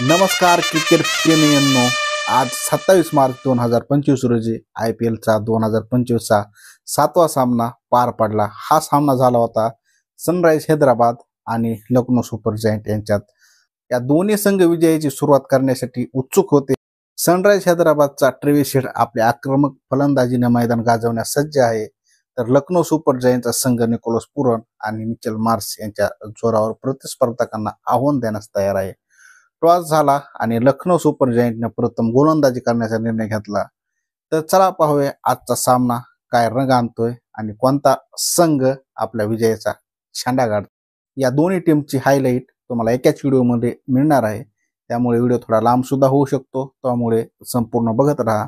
नमस्कार क्रिकेट प्रेमींनो, आज 27 मार्च 2025 रोजी IPLचा 2025चा 7वा सामना पार पडला। हा सामना झाला होता सनराइज हैदराबाद आणि लखनौ सुपर जायंट यांच्यात। या दोन्ही संघ विजयाची सुरुवात करण्यासाठी उत्सुक होते। सनराइज हैदराबादचा ट्रेव्हिस हेड आपल्या आक्रमक फलंदाजीने मैदान गाजवण्यास सज्ज आहे, तर लखनौ सुपर जायंटचा संघ निकोलस पुरन आणि मिचेल मार्श यांच्या जोरावर प्रतिस्पर्धकांना आव्हान देण्यास तयार आहे। टॉस झाला आणि लखनौ सुपर जायंटने प्रथम गोलंदाजी करण्याचा निर्णय घेतला। तर चला पाहूया आजचा सामना काय रंग आणतोय आणि कोणता संघ आपल्या विजयाचा छांडा गाडतो। या दोन्ही टीमची हायलाईट तुम्हाला एकाच व्हिडिओमध्ये मिळणार आहे, त्यामुळे व्हिडिओ थोडा लांब सुद्धा होऊ शकतो, त्यामुळे संपूर्ण बघत राहा।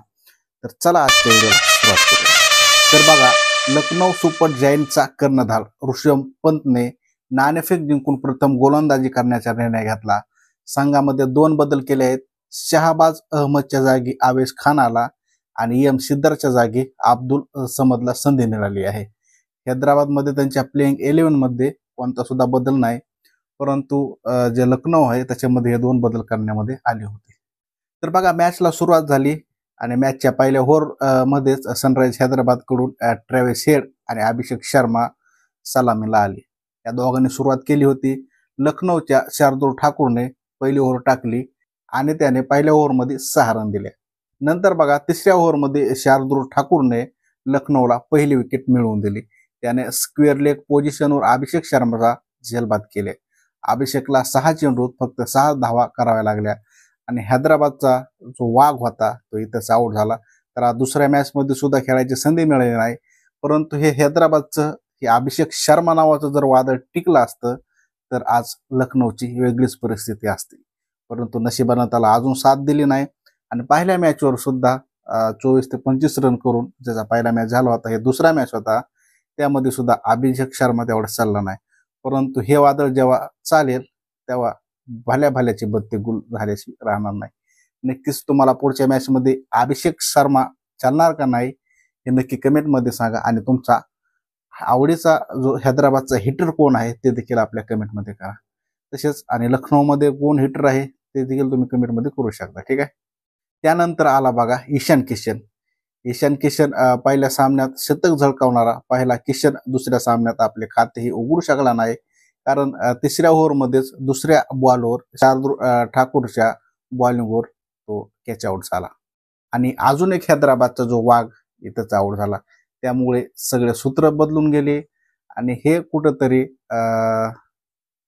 तर चला आजच्या व्हिडिओला सुरुवात करूया। तर बघा, लखनौ सुपर जायंटचा कर्णधार ऋषभ पंतने नाणेफेक जिंकून प्रथम गोलंदाजी करण्याचा निर्णय घेतला। संघामध्ये 2 बदल केले आहेत। शहाबाज अहमदच्या जागी आवेश खान आला आणि सिद्धार्थच्या जागी अब्दुल समदला संधी मिळाली आहे। हैदराबादमध्ये त्यांच्या प्लेइंग 11 मध्ये कोणता सुद्धा बदल नाही, परंतु जे लखनौ आहे त्याच्यामध्ये हे 2 बदल करण्यामध्ये आले होते। तर बघा, मॅचला सुरुवात झाली आणि मॅचच्या पहिल्या ओव्हर मध्येच सनराइज हैदराबाद कडून ट्रेव्हिस हेड आणि अभिषेक शर्मा सलामीला आले। या दोघांनी सुरुवात केली होती। लखनौच्या शार्दुल ठाकूरने पहिली ओव्हर टाकली आणि त्याने पहिल्या ओव्हरमध्ये 6 रन दिले। नंतर बघा, तिसऱ्या ओव्हरमध्ये शार्दुल ठाकूरने लखनौला पहिली विकेट मिळवून दिली। त्याने स्क्वेअर लेग पोझिशनवर अभिषेक शर्माचा झेलबाद केले। अभिषेकला 6 चेंडूत फक्त 6 धावा कराव्या लागल्या आणि हैदराबादचा जो वाघ होता तो इथंच आऊट झाला। तर दुसऱ्या मॅचमध्ये सुद्धा खेळायची संधी मिळाली नाही, परंतु हे हैदराबादचं हे अभिषेक शर्मा नावाचं जर वादळ टिकलं असतं तर आज लखनौची वेगळीच परिस्थिती असते, परंतु नशिबानं त्याला अजून साथ दिली नाही आणि पहिल्या मॅचवर सुद्धा 24 ते 25 रन करून, ज्याचा पहिला मॅच झाला होता हे दुसरा मॅच होता, त्यामध्ये सुद्धा अभिषेक शर्मा तेवढा चालला नाही। परंतु हे वादळ जेव्हा चालेल तेव्हा भल्या भल्याची बत्ती गुल झाल्याची राहणार नाही। नक्कीच तुम्हाला पुढच्या मॅचमध्ये अभिषेक शर्मा चालणार का नाही हे नक्की कमेंटमध्ये सांगा आणि तुमचा आवडीचा जो हैदराबादचा हिटर कोण आहे ते देखील आपल्या कमेंटमध्ये करा। तसेच आणि लखनौमध्ये कोण हिटर आहे ते देखील तुम्ही कमेंटमध्ये करू शकता, ठीक आहे। त्यानंतर आला बघा ईशान किशन। ईशान किशन पहिल्या सामन्यात शतक झळकावणारा पहिला किशन दुसऱ्या सामन्यात आपले खातेही उघडू शकला नाही, कारण तिसऱ्या ओव्हरमध्येच दुसऱ्या बॉलवर शार्दुल ठाकूरच्या बॉलिंगवर तो कॅच आउट झाला आणि अजून एक हैदराबादचा जो वाघ इथंच आउट झाला। त्यामुळे सगळे सूत्र बदलून गेले आणि हे कुठंतरी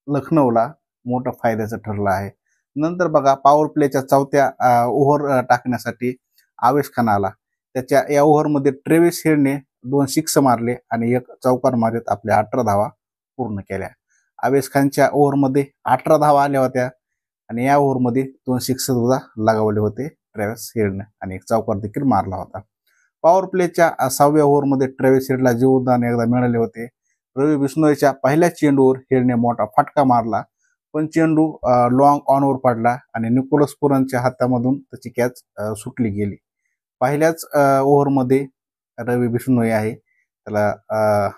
लखनौला मोठं फायद्याचं ठरलं आहे। नंतर बघा, पॉवर प्लेच्या 4थ्या ओव्हर टाकण्यासाठी आवेश खान आला। त्याच्या या ओव्हरमध्ये ट्रेव्हिस हेडने 2 सिक्स मारले आणि 1 चौकार मारत आपल्या 18 धावा पूर्ण केल्या। आवेश खानच्या ओव्हरमध्ये 18 धावा आल्या होत्या आणि या ओव्हरमध्ये 2 सिक्स सुद्धा लगावले होते ट्रेव्हिस हेडने आणि 1 चौकार देखील मारला होता। पॉवर प्लेच्या 6व्या ओव्हरमध्ये ट्रेव्हिस हेडला जीवदान एकदा मिळाले होते। रवी बिश्नोईच्या पहिल्या चेंडूवर हेडने मोठा फटका मारला, पण चेंडू लॉंग ऑनवर पडला आणि निकोलस पुरनच्या हातामधून त्याची कॅच सुटली गेली। पहिल्याच ओव्हरमध्ये रवी बिश्नोई आहे त्याला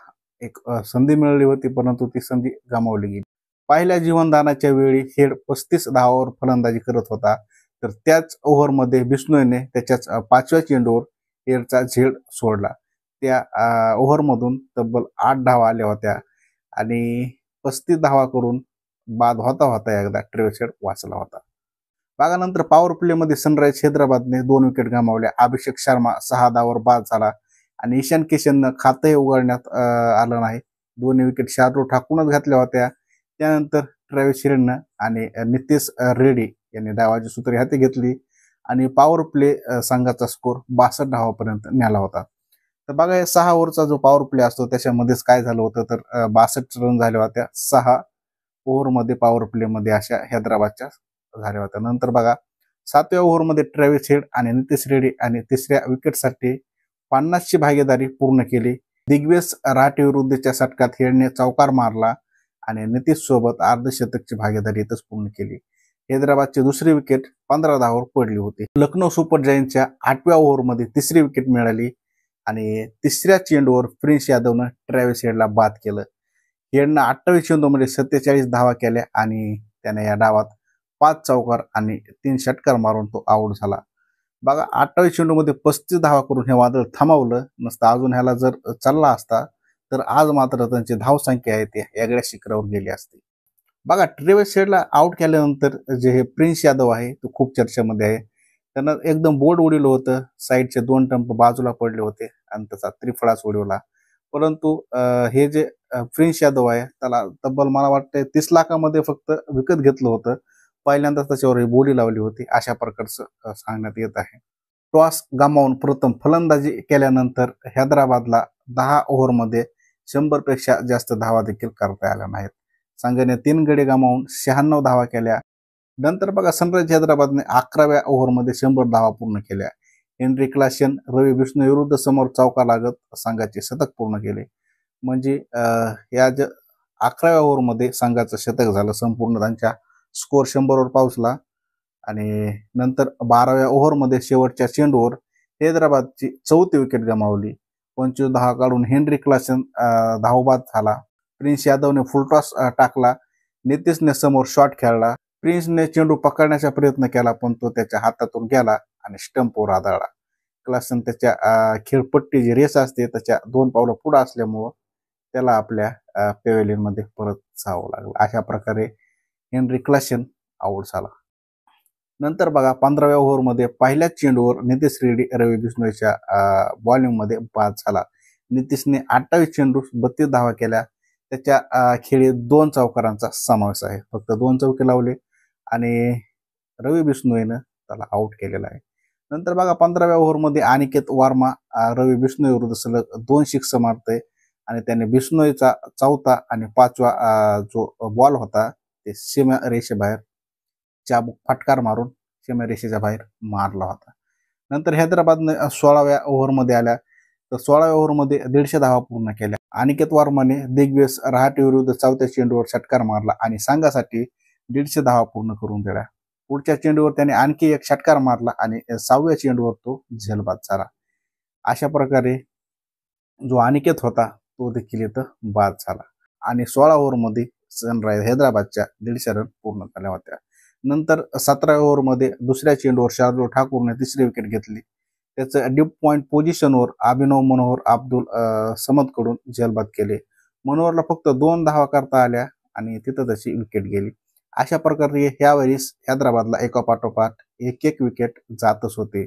एक संधी मिळाली होती, परंतु ती संधी गमावली गेली। पहिल्या जीवनदानाच्या वेळी हेड 35 धावांवर फलंदाजी करत होता, तर त्याच ओव्हरमध्ये बिश्नोईने त्याच्याच 5व्या चेंडूवर हेडचा झेड सोडला। त्या ओव्हरमधून तब्बल 8 धावा आल्या होत्या आणि 35 धावा करून बाद होता होता एकदा ट्रेव्हिस हेड वाचला होता। बघा, नंतर पॉवर प्लेमध्ये सनराइज हैदराबादने 2 विकेट गमावल्या। अभिषेक शर्मा 6 धावांवर बाद झाला आणि ईशान किशननं खातंही उघडण्यात आलं नाही। 2 विकेट शार्दुल ठाकूरनंच घातल्या होत्या। त्यानंतर ट्रेव्हिस हेडनं आणि नितेश रेड्डी यांनी डावाची सूत्रे हाती घेतली आणि पॉवर प्ले संघाचा स्कोर 62 धावांपर्यंत नेला होता। तर बघा, या 6 ओव्हरचा जो पॉवर प्ले असतो त्याच्यामध्येच काय झालं होतं तर 62 रन झाल्या होत्या 6 ओव्हरमध्ये पॉवर प्लेमध्ये अशा हैदराबादच्या झाल्या होत्या। नंतर बघा, 7व्या ओव्हरमध्ये ट्रेव्हिस हेड आणि नितेश रेड्डी आणि तिसऱ्या विकेटसाठी 50ची भागीदारी पूर्ण केली। दिग्वेश राठी विरुद्धच्या षटकात हेडने चौकार मारला आणि नितेश सोबत अर्धशतकची भागीदारी इथंच पूर्ण केली। हैदराबादची दुसरी विकेट 15 धावांवर पडली होती। लखनौ सुपर जायंटच्या 8व्या ओव्हरमध्ये तिसरी विकेट मिळाली आणि तिसऱ्या चेंडूवर प्रिन्स यादवनं ट्रेव्हिस हेडला बाद केलं। हेडनं 28 चेंडूमध्ये 47 धावा केल्या आणि त्याने या डावात 5 चौकार आणि 3 षटकार मारून तो आऊट झाला. बघा 28 चेंडूमध्ये 35 धावा करून हे वादळ थांबवलं नसतं. अजून ह्याला जर चालला असता तर आज मात्र त्यांची धावसंख्या आहे ती वेगळ्या शिखरावर गेली असती. बघा ट्रेव्हिस हेडला आउट केल्यानंतर जे हे प्रिन्स यादव आहे तो खूप चर्चेमध्ये आहे. त्यानं एकदम बोल्ड उडवलं होतं. साईडचे 2 टंप बाजूला पडले होते आणि त्याचा त्रिफळाच उडवला. परंतु हे जे प्रिन्स यादव आहे त्याला तब्बल मला वाटतं 30 लाखामध्ये फक्त विकत घेतलं होतं. पहिल्यांदाच त्याच्यावर बोली लावली होती अशा प्रकारचं सांगण्यात येत आहे. टॉस गमावून प्रथम फलंदाजी केल्यानंतर हैदराबादला 10 ओव्हरमध्ये 100 पेक्षा जास्त धावा देखील करता आल्या नाहीत. संघाने 3 गडी गमावून 96 धावा केल्या. नंतर बघा सनरायझर्स हैदराबादने 11व्या ओव्हरमध्ये 100 धावा पूर्ण केल्या. हेनरी क्लासेन रवी बिश्नोई विरुद्ध समोर चौका लागत संघाचे शतक पूर्ण केले. म्हणजे या 11व्या ओव्हरमध्ये संघाचं शतक झालं. संपूर्ण त्यांच्या स्कोअर 100वर पोहोचला आणि नंतर 12व्या ओव्हरमध्ये शेवटच्या चेंडूवर हैदराबादची 4थी विकेट गमावली. 25 धावा काढून हेनरी क्लासेन धावबाद झाला. प्रिन्स यादवने फुलटॉस टाकला. नितीशने समोर शॉट खेळला. प्रिन्सने चेंडू पकडण्याचा प्रयत्न केला पण तो त्याच्या हातातून गेला आणि स्टंपवर आदळला. क्लासन त्याच्या खेळपट्टी जी रेस असते त्याच्या 2 पावलं पुढे असल्यामुळं त्याला आपल्या पेव्हिलियन मध्ये परत जावं लागलं. अशा प्रकारे हेनरी क्लासन आऊट झाला. नंतर बघा 15व्या ओव्हरमध्ये पहिल्याच चेंडूवर नितीश रेड्डी रवी बिश्नोईच्या बॉलिंगमध्ये बाद झाला. नितीशने 28 चेंडू 32 धावा केल्या. त्याच्या खेळी 2 चौकारांचा समावेश आहे. फक्त 2 चौके लावले आणि रवी बिश्नोईनं त्याला आऊट केलेला आहे. नंतर बघा 15व्या ओव्हरमध्ये अनिकेत वर्मा रवी बिश्नोई विरुद्ध सलग 2 सिक्स मारतोय आणि त्याने बिश्नोईचा 4था आणि 5वा जो बॉल होता ते सीमा रेषेबाहेर चाबूक फटकार मारून सीमा रेषेच्या बाहेर मारला होता. नंतर हैदराबादने 16व्या ओव्हरमध्ये आल्या तर 16व्या ओव्हरमध्ये 150 धावा पूर्ण केल्या. अनिकेत वर्माने दिग्वेस रहाटे विरुद्ध 4थ्या चेंडूवर षटकार मारला आणि संघासाठी 150 धावा पूर्ण करून दिल्या. पुढच्या चेंडूवर त्याने आणखी एक षटकार मारला आणि 6व्या चेंडूवर तो झेलबाद झाला. अशा प्रकारे जो अनिकेत होता तो देखील इथं बाद झाला आणि 16 ओव्हरमध्ये सनरायझर्स हैदराबादच्या 150 रन पूर्ण झाल्या होत्या. नंतर 17व्या ओव्हरमध्ये दुसऱ्या चेंडूवर शार्दुल ठाकूरने 3री विकेट घेतली. त्याचं डीप पॉइंट पोझिशनवर अभिनव मनोहर अब्दुल समदकडून झेलबाद केले. मनोहरला फक्त 2 धावा करता आल्या आणि तिथं त्याची विकेट गेली. अशा प्रकारे ह्यावेळेस हैदराबादला एकापाठोपाठ एक विकेट जातच होते.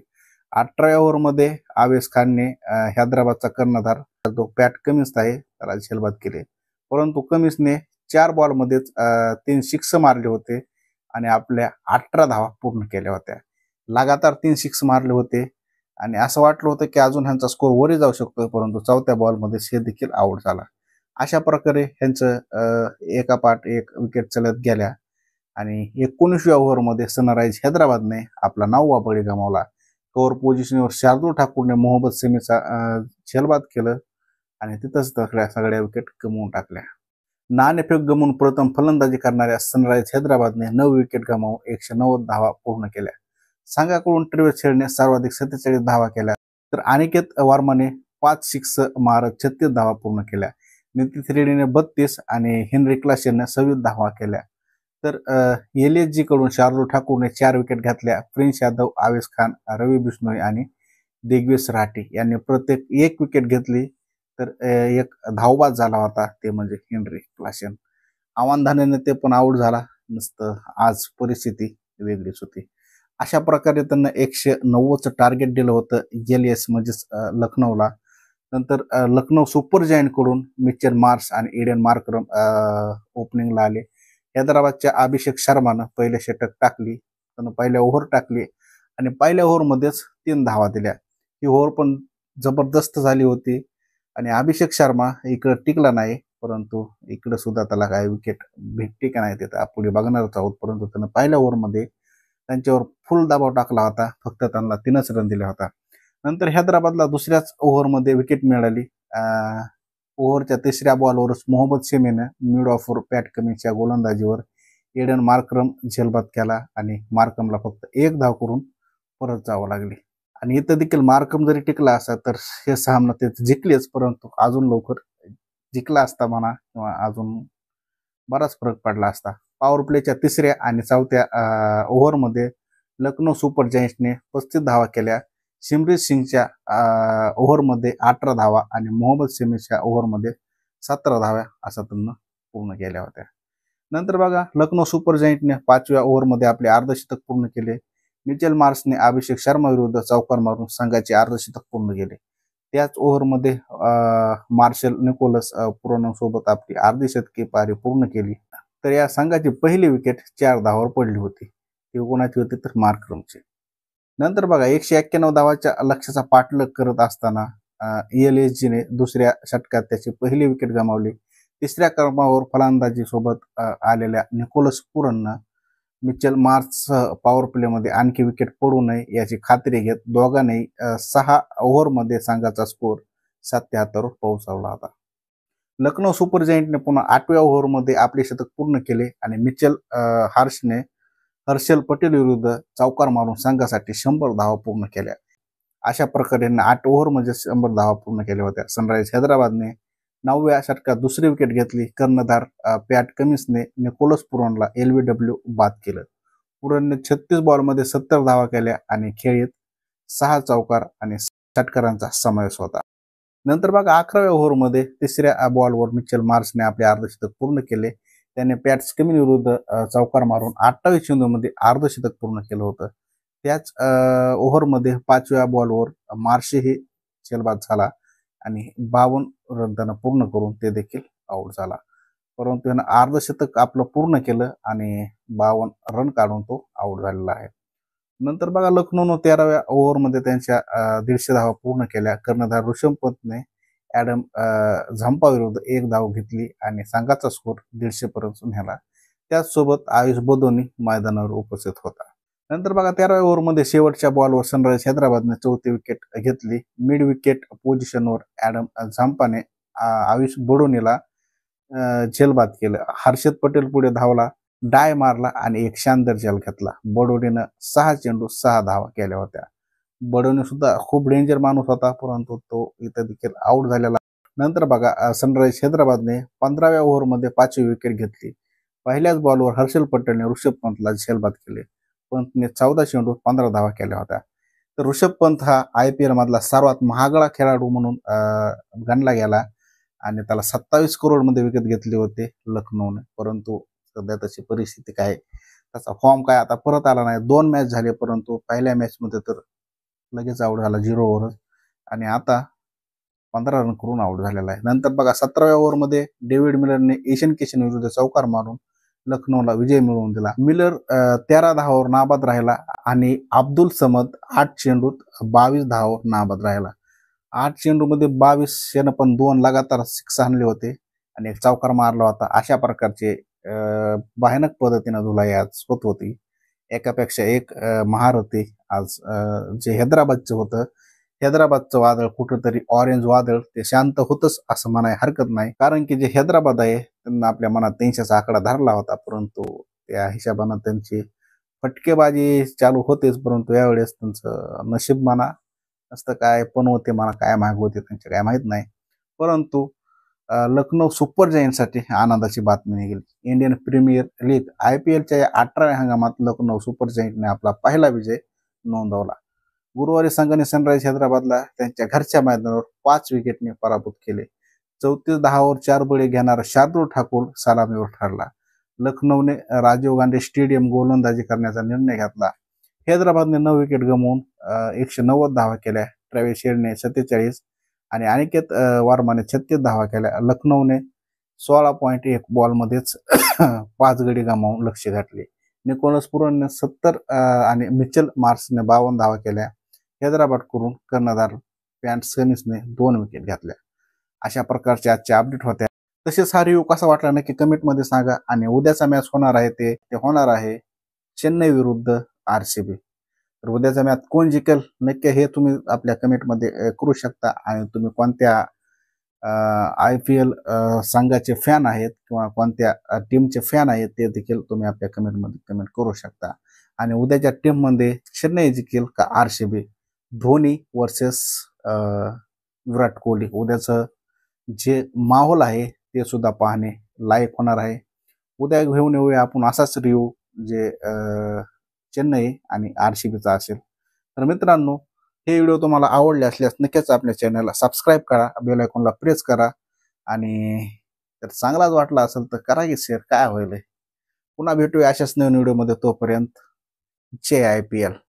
18व्या ओव्हरमध्ये आवेश खानने हैदराबादचा कर्णधार जो पॅट कमिन्स आहे त्याला झेलबाद केले. परंतु कमिन्सने 4 बॉलमध्येच 3 सिक्स मारले होते आणि आपल्या 18 धावा पूर्ण केल्या होत्या. लगातार 3 सिक्स मारले होते आणि असं वाटलं होतं की अजून ह्यांचा स्कोर वरही जाऊ शकतो. परंतु 4थ्या बॉलमध्ये हे देखील आऊट झाला. अशा प्रकारे ह्यांचं एकापाठ एक विकेट चलत गेल्या आणि 19व्या ओव्हरमध्ये सनरायझर्स हैदराबादने आपला 9वा बळी गमावला. कव्हर पोझिशनवर शार्दुल ठाकूरने मोहम्मद शमीचा झेलबाद केलं आणि तिथंच सगळ्या विकेट गमावून टाकल्या. नाणेफेक गमावून प्रथम फलंदाजी करणाऱ्या सनरायझर्स हैदराबादने 9 विकेट गमावून 190 धावा पूर्ण केल्या. संघाकडून ट्रेव्हिस हेडने सर्वाधिक 47 धावा केल्या तर अनिकेत वर्माने 5 सिक्स मारत 36 धावा पूर्ण केल्या. नितीश रेड्डीने 32 आणि हेनरी क्लासेनने 26 धावा केल्या. तर LSG कडून शार्दुल ठाकूरने 4 विकेट घेतल्या. प्रिन्स यादव, आवेश खान, रवी बिश्नोई आणि दिग्वेस रहाटे यांनी प्रत्येक 1 विकेट घेतली. तर एक धावबाद झाला होता ते म्हणजे हेनरी क्लासेन. आव्हानधानेने ते पण आऊट झाला नसतं आज परिस्थिती वेगळीच होती. अशा प्रकारे त्यांना 190चं टार्गेट दिलं होतं LS म्हणजेच लखनौला. नंतर लखनौ सुपर जायंट कडून मिचेल मार्श आणि एडन मार्करम ओपनिंगला आले. हैदराबादच्या अभिषेक शर्मानं पहिले षटक टाकली. त्यानं पहिल्या ओव्हर टाकली आणि पहिल्या ओव्हरमध्येच 3 धावा दिल्या. ही ओव्हर पण जबरदस्त झाली होती आणि अभिषेक शर्मा इकडे टिकला नाही. परंतु इकडे सुद्धा त्याला काय विकेट भेटते का नाही ते पुढे बघणारच आहोत. परंतु त्यानं पहिल्या ओव्हरमध्ये त्यांच्यावर फुल दबाव टाकला होता. फक्त त्यांना 3च रन दिला होता. नंतर हैदराबादला दुसऱ्याच ओव्हरमध्ये विकेट मिळाली. ओव्हरच्या 3ऱ्या बॉलवरच मोहम्मद शमीने मिड ऑफवर पॅट कमिन्सच्या गोलंदाजीवर एडन मार्करम झेलबाद केला आणि मार्करमला फक्त 1 धाव करून परत जावं लागली. आणि इथं देखील मार्करम जरी टिकला असता तर हे सामना ते जिंकलेच. परंतु अजून लवकर जिंकला असता म्हणा किंवा अजून बराच फरक पडला असता. पॉवर प्लेच्या तिसऱ्या आणि चौथ्या ओव्हरमध्ये लखनौ सुपर जायंट्सने 35 धावा केल्या. सिमरनजीत सिंगच्या ओव्हरमध्ये 18 धावा आणि मोहम्मद शमीच्या ओव्हरमध्ये 17 धावा असा त्यांना पूर्ण केल्या होत्या. नंतर बघा लखनौ सुपर जायंटने 5व्या ओव्हरमध्ये आपले अर्धशतक पूर्ण केले. मिचेल मार्शने अभिषेक शर्मा विरुद्ध चौकार मारून संघाचे अर्धशतक पूर्ण केले. त्याच ओव्हरमध्ये मार्शल निकोलस पुराणसोबत आपली अर्धी शतकी पारी पूर्ण केली. तर या संघाची पहिली विकेट 4 धावावर पडली होती. ती कोणाची होती तर मार्करमची. नंतर बघा 191 धावाच्या लक्ष्याचा पाठलाग करत असताना ELSGने दुसऱ्या षटकात त्याची पहिली विकेट गमावली. तिसऱ्या क्रमांकावर फलंदाजी सोबत आलेल्या निकोलस पुरननं मिचेल मार्शसह पॉवर प्लेमध्ये आणखी विकेट पडू नये याची खात्री घेत दोघांनी 6 ओव्हरमध्ये संघाचा स्कोर 77 वर पोहोचवला होता. लखनौ सुपर जायंटने पुन्हा 8व्या ओव्हरमध्ये आपले शतक पूर्ण केले आणि मिचेल हार्शने हर्षल पटेल विरुद्ध चौकार मारून संघासाठी 100 धावा पूर्ण केल्या. अशा प्रकारे 8 ओव्हरमध्ये 100 धावा पूर्ण केल्या होत्या. सनरायझर्स हैदराबादने 9व्या षटकात दुसरी विकेट घेतली. कर्णधार पॅट कमिन्सने निकोलस पुरनला LBW बाद केलं. पुरनने 36 बॉलमध्ये 70 धावा केल्या आणि खेळीत 6 चौकार आणि षटकारांचा समावेश होता. नंतर बघा 11व्या ओव्हरमध्ये तिसऱ्या बॉलवर मिचेल मार्शने आपले अर्धशतक पूर्ण केले. त्याने पॅट कमिन्स विरुद्ध चौकार मारून 28 चेंडूमध्ये अर्धशतक पूर्ण केलं होतं. त्याच ओव्हरमध्ये 5व्या बॉलवर मार्शही झेलबाद झाला आणि 52 रन त्यानं पूर्ण करून ते देखील आऊट झाला. परंतु त्यानं अर्धशतक आपलं पूर्ण केलं आणि 52 रन काढून तो आऊट झालेला आहे. नंतर बघा लखनौनं 13व्या ओव्हरमध्ये त्यांच्या 150 धावा पूर्ण केल्या. कर्णधार ऋषभ पंतने ॲडम झंपा विरुद्ध 1 धाव घेतली आणि संघाचा स्कोर 150 पर्यंत नेला. त्याचसोबत आयुष बदोनी मैदानावर उपस्थित होता. नंतर बघा 13व्या ओव्हरमध्ये शेवटच्या बॉलवर सनरायझर्स हैदराबादने 4थी विकेट घेतली. मिड विकेट पोझिशनवर ॲडम झंपाने आयुष बडोनीला झेलबाद केलं. हर्षद पटेल पुढे धावला, डाय मारला आणि एक शानदार झेल घेतला. बडोनीनं 6 चेंडू 6 धावा केल्या होत्या. बडोनी सुद्धा खूप डेंजर माणूस होता, परंतु तो इथं देखील आऊट झालेला. नंतर बघा सनरायझर्स हैदराबादने 15व्या ओव्हरमध्ये 5वी विकेट घेतली. पहिल्याच बॉलवर हर्षल पटेलने ऋषभ पंतला झेलबाद केले. पंतने 14 चेंडू 15 धावा केल्या होत्या. तर ऋषभ पंत हा IPL मधला सर्वात महागडा खेळाडू म्हणून गणला गेला आणि त्याला 27 करोडमध्ये विकेट घेतले होते लखनौने. परंतु सध्या तशी परिस्थिती काय, त्याचा फॉर्म काय आता परत आला नाही. 2 मॅच झाले, परंतु पहिल्या मॅचमध्ये तर लगेच आऊट झाला 0 ओव्हरच आणि आता 15 रन करून आऊट झालेला आहे. नंतर बघा 17व्या ओव्हरमध्ये डेव्हिड मिलरने ईशान किशन विरुद्ध चौकार मारून लखनौला विजय मिळवून दिला. मिलर 13 धावावर नाबाद राहिला आणि अब्दुल समद 8 चेंडूत 22 धावावर नाबाद राहिला. 8 चेंडूमध्ये 22 यानं पण 2 लगातार 6 आणले होते आणि एक चौकार मारला होता. अशा प्रकारचे भयानक पद्धतीनं धुलाई आज होत होती. एकापेक्षा एक महारथी आज जे हैदराबादचं होतं, हैदराबादचं वादळ कुठंतरी ऑरेंज वादळ ते शांत होतच असं म्हणाय हरकत नाही. कारण की जे हैदराबाद आहे त्यांना आपल्या मनात 300चा आकडा धरला होता, परंतु त्या हिशोबानं त्यांची फटकेबाजी चालू होतेच. परंतु यावेळेस त्यांचं नशीब म्हणा असतं काय पण होते म्हणा, काय माग होते त्यांचे काय माहीत नाही. परंतु लखनौ सुपर जायंटसाठी आनंदाची बातमी निघाली. इंडियन प्रीमियर लीग IPLच्या या 18व्या हंगामात लखनौ सुपर जायंटने आपला पहिला विजय नोंदवला. गुरुवारी संघाने सनरायझर्स हैदराबादला त्यांच्या घरच्या मैदानावर 5 विकेटने पराभूत केले. 34 धावावर 4 बळी घेणारा शार्दूल ठाकूर सलामीवर ठरला. लखनौने राजीव गांधी स्टेडियम गोलंदाजी करण्याचा निर्णय घेतला. हैदराबादने 9 विकेट गमावून 190 धावा केल्या. ट्रॅव्हिस हेडने 47 आणि अनिकेत वर्माने 36 धावा केल्या. लखनौने 16.1 बॉलमध्येच 5 गडी गमावून लक्ष गाठले. निकोलस पुरनने 70 आणि मिचेल मार्शने 52 धावा केल्या. हैदराबादकडून कर्णधार पॅट कमिन्सने 2 विकेट घेतल्या. अशा प्रकारचे आजचे अपडेट होत्या. तसेच हा रिव्ह्यू कसा वाटला नक्की कमेंटमध्ये सांगा. आणि उद्याचा मॅच होणार आहे ते होणार आहे चेन्नई विरुद्ध RCB. तर उद्याचा मॅच कोण जिंकेल नक्की हे तुम्ही आपल्या कमेंटमध्ये करू शकता. आणि तुम्ही कोणत्या IPL संघाचे फॅन आहेत किंवा कोणत्या टीमचे फॅन आहेत ते देखील तुम्ही आपल्या कमेंटमध्ये कमेंट करू शकता. आणि उद्याच्या टीममध्ये चेन्नई जिंकेल का RCB, धोनी वर्सेस विराट कोहली, उद्याचं जे माहोल आहे ते सुद्धा पाहणे लायक होणार आहे. उद्या घेऊन येऊया आपण असाच रिव्ह्यू जे चेन्नई आणि RCBचा असेल. तर मित्रांनो, हे व्हिडिओ तुम्हाला आवडले असल्यास नक्कीच आपल्या चॅनलला सबस्क्राईब करा, बेल आयकॉनला प्रेस करा आणि जर चांगलाच वाटला असेल तर करा की शेअर. काय होईल. पुन्हा भेटूया अशाच नवीन व्हिडिओमध्ये. तोपर्यंत जय IPL.